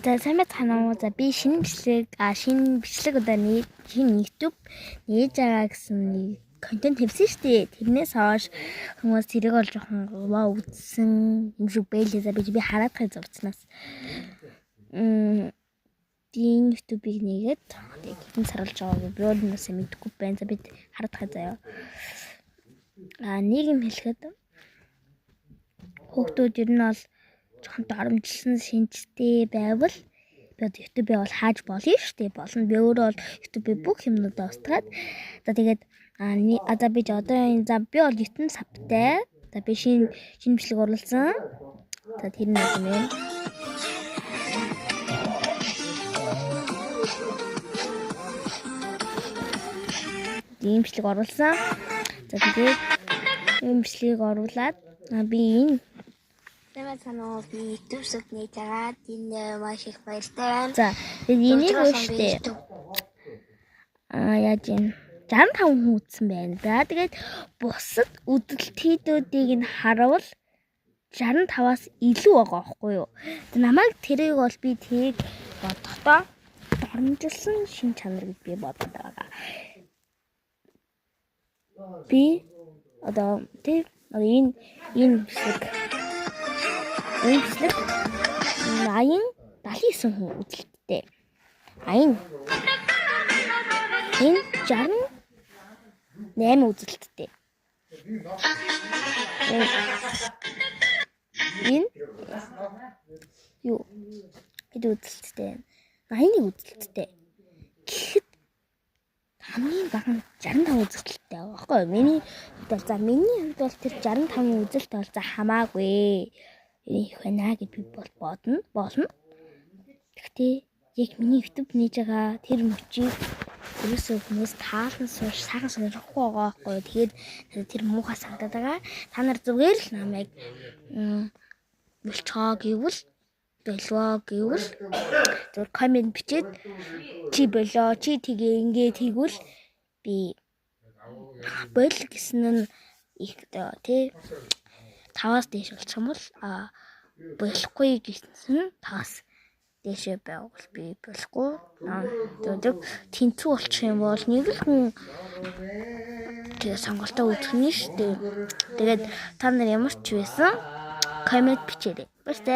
За сайн байна уу? За би шинэ бичлэг одоо шинэ YouTube нээж байгаа гэсэн контент тавьсан шүү дээ. Тэрнээс хойш хүмүүс тэрийг олж жоохон вау үзсэн юм шиг байлээ. За би хараад хай зурцнаас. Тийм YouTube-ийг нэгээд хэдэн сар болж байгааг би өөрөөсөө мэдэхгүй байна. За бид хараад хай заяа. Нэг юм хэлэхэд хүүхдүүд ер нь бол жоохон доромжилсан шинжтэй байвал би YouTube бол хааж болно шүү дээ. Болно. Би өөрөө бол YouTube бүх юмнуудаа устгаад. За тэгээд за би одоо би бол YouTube савтай. За би шинэ бичлэг оруулсан. За тэр нэг юм байна. Тийм бичлэг оруулсан. За тэгээд энэ бичлэгийг оруулаад би энэ санаа би YouTube-д нээж байгаа. Энэ маш их баяртай байна. За энийг өштэй. Яаж юм 65 хүн үзсэн байна. За тэгээд бусад үзэлтүүдийг нь харавал 65-аас илүү байгаа байхгүй юу? Намайг тэрийг бол би тийг бодохдоо доромжилсан шин чанар гэж би бодоод байгаа. Би одоо энэ бичлэг 79 хүн үзэлттэй. Энэ 68 үзэлттэй. Энэ юу хэд үзэлттэй? 81 үзэлттэй. Гэхэд хамгийн бага нь 65 үзэлттэй байгаа байхгүй юу? Миний хувьд бол тэр 65-ын үзэлт бол за хамаагүй их байна гэж би бодно. Гэхдээ яг миний YouTube нээж байгаа тэр мөчийг ерөөсөө хүмүүс таалан сууж сайхан сонирхгүй байгаа байхгүй юу? Тэгээд тэр муухай санагдаад байгаа. Та нар зүгээр л намайг болцоо гэвэл зөв комент бичээд чи болоо чи тгээ ингээд тэгвэл би бол гэсэн нь их тий 5-аас дээш болчих юм бол болохгүй гэсэн нь 5-аас дээшээ байвал би болохгүй. Тэгээд тэнцүү болчих юм бол нэг л хүн тэгээ сонголтоо үзэх нь шүү дээ. Тэгээд та нар ямар ч байсан комент бичээрэй. Баярлалаа.